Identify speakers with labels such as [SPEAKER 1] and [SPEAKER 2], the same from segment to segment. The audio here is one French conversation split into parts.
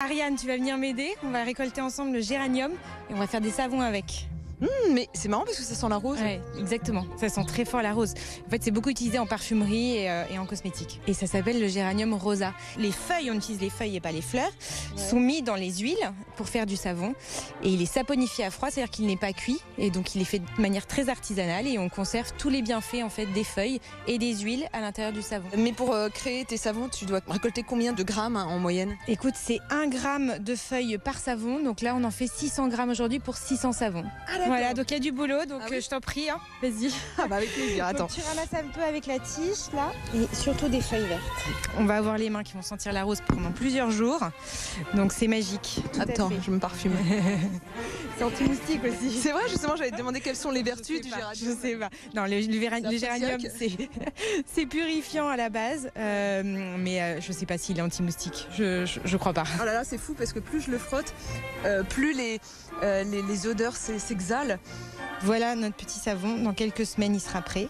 [SPEAKER 1] Ariane, tu vas venir m'aider. On va récolter ensemble le géranium et on va faire des savons avec.
[SPEAKER 2] Mais c'est marrant parce que ça sent la rose.
[SPEAKER 1] Ouais, exactement. Ça sent très fort la rose. En fait, c'est beaucoup utilisé en parfumerie et en cosmétique. Et ça s'appelle le géranium rosa. Les feuilles, on utilise les feuilles et pas les fleurs, sont mis dans les huiles pour faire du savon. Et il est saponifié à froid, c'est-à-dire qu'il n'est pas cuit. Et donc, il est fait de manière très artisanale et on conserve tous les bienfaits en fait des feuilles et des huiles à l'intérieur du savon.
[SPEAKER 2] Mais pour créer tes savons, tu dois récolter combien de grammes en moyenne?
[SPEAKER 1] Écoute, c'est 1 gramme de feuilles par savon. Donc là, on en fait 600 grammes aujourd'hui pour 600 savons. Voilà, donc il y a du boulot, donc je t'en prie, hein. Vas-y.
[SPEAKER 2] Ah bah avec plaisir, attends.
[SPEAKER 1] Donc, tu ramasses un peu avec la tige, là, et surtout des feuilles vertes. On va avoir les mains qui vont sentir la rose pendant plusieurs jours, donc c'est magique.
[SPEAKER 2] Attends, je me parfume.
[SPEAKER 1] C'est anti-moustique aussi.
[SPEAKER 2] C'est vrai, justement, j'allais te demander quelles sont les vertus du géranium.
[SPEAKER 1] Je sais pas. Non, le géranium, c'est purifiant à la base, mais je sais pas s'il est anti-moustique. Je crois pas.
[SPEAKER 2] Oh là là, c'est fou parce que plus je le frotte, plus les odeurs s'exhalent.
[SPEAKER 1] Voilà notre petit savon. Dans quelques semaines, il sera prêt.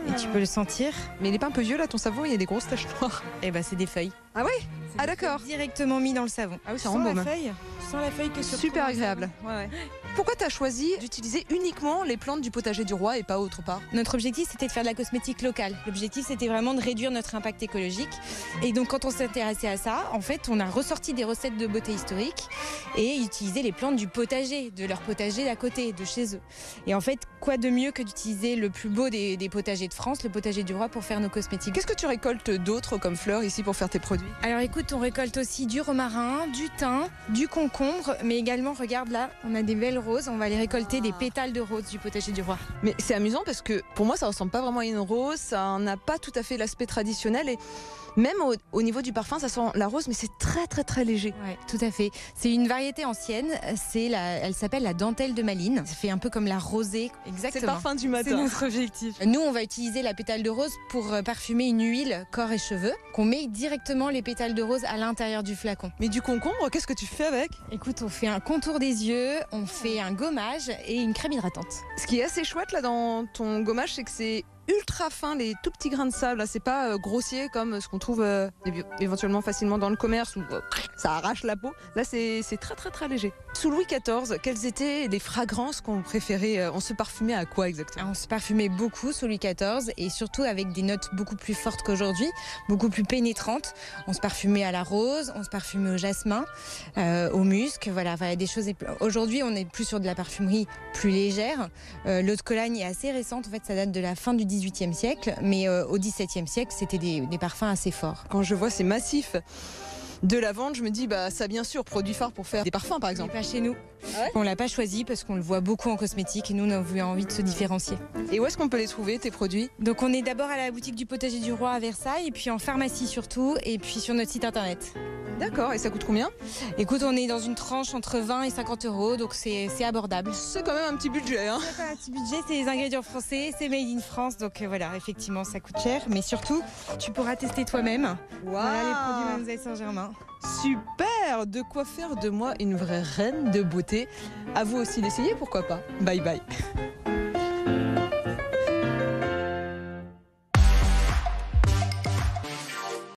[SPEAKER 1] Et tu peux le sentir.
[SPEAKER 2] Mais il est pas un peu vieux là, ton savon, il y a des grosses taches noires.
[SPEAKER 1] Eh ben, c'est des feuilles.
[SPEAKER 2] Ah oui? Ah d'accord.
[SPEAKER 1] Directement mis dans le savon.
[SPEAKER 2] Ah oui, c'est
[SPEAKER 1] sans
[SPEAKER 2] un
[SPEAKER 1] la feuille. Sans la feuille que sur
[SPEAKER 2] super agréable. Ouais. Pourquoi tu as choisi d'utiliser uniquement les plantes du potager du roi et pas autre part?
[SPEAKER 1] Notre objectif, c'était de faire de la cosmétique locale. L'objectif, c'était vraiment de réduire notre impact écologique. Et donc, quand on s'est intéressé à ça, en fait, on a ressorti des recettes de beauté historiques et utilisé les plantes du potager, de leur potager d'à côté, de chez eux. Et en fait, quoi de mieux que d'utiliser le plus beau des potagers de France, le potager du roi, pour faire nos cosmétiques.
[SPEAKER 2] Qu'est-ce que tu récoltes d'autre comme fleurs ici pour faire tes produits?
[SPEAKER 1] Alors écoute, on récolte aussi du romarin, du thym, du concombre, mais également, regarde là, on a des belles roses. On va aller récolter des pétales de roses du potager du roi.
[SPEAKER 2] Mais c'est amusant parce que pour moi, ça ressemble pas vraiment à une rose, ça n'a pas tout à fait l'aspect traditionnel et même au niveau du parfum, ça sent la rose, mais c'est très très très léger.
[SPEAKER 1] Ouais, tout à fait. C'est une variété ancienne. Elle s'appelle la dentelle de Malines. Ça fait un peu comme la rosée. Exactement.
[SPEAKER 2] C'est le parfum du matin.
[SPEAKER 1] C'est notre objectif. Nous, on va utiliser la pétale de rose pour parfumer une huile corps et cheveux qu'on met directement les pétales de rose à l'intérieur du flacon.
[SPEAKER 2] Mais du concombre, qu'est-ce que tu fais avec?
[SPEAKER 1] Écoute, on fait un contour des yeux, on fait un gommage et une crème hydratante.
[SPEAKER 2] Ce qui est assez chouette là dans ton gommage, c'est que c'est ultra fin, les tout petits grains de sable. C'est pas grossier comme ce qu'on trouve éventuellement facilement dans le commerce où ça arrache la peau. Là, c'est très très très léger. Sous Louis XIV, quelles étaient les fragrances qu'on préférait? On se parfumait à quoi exactement?
[SPEAKER 1] On se parfumait beaucoup sous Louis XIV et surtout avec des notes beaucoup plus fortes qu'aujourd'hui, beaucoup plus pénétrantes. On se parfumait à la rose, on se parfumait au jasmin, au musc. Voilà, des choses. Aujourd'hui, on est plus sur de la parfumerie plus légère. L'eau de Cologne est assez récente. En fait, ça date de la fin du XVIIIe siècle, mais au XVIIe siècle, c'était des parfums assez forts.
[SPEAKER 2] Quand je vois ces massifs de lavande, je me dis, bah ça bien sûr, produit phare pour faire des parfums par exemple.
[SPEAKER 1] Pas chez nous.
[SPEAKER 2] Ah ouais?
[SPEAKER 1] On l'a pas choisi parce qu'on le voit beaucoup en cosmétique et nous, on a envie de se différencier.
[SPEAKER 2] Et où est-ce qu'on peut les trouver, tes produits?
[SPEAKER 1] Donc on est d'abord à la boutique du potager du roi à Versailles, et puis en pharmacie surtout, et puis sur notre site internet.
[SPEAKER 2] D'accord, et ça coûte combien?
[SPEAKER 1] Écoute, on est dans une tranche entre 20 et 50 euros, donc c'est abordable.
[SPEAKER 2] C'est quand même un petit budget, hein?
[SPEAKER 1] C'est un petit budget, c'est les ingrédients français, c'est made in France, donc voilà, effectivement ça coûte cher, mais surtout tu pourras tester toi-même.
[SPEAKER 2] Wow.
[SPEAKER 1] Voilà les produits Mademoiselle Saint-Germain.
[SPEAKER 2] Super! De quoi faire de moi une vraie reine de beauté. À vous aussi d'essayer, pourquoi pas. Bye bye.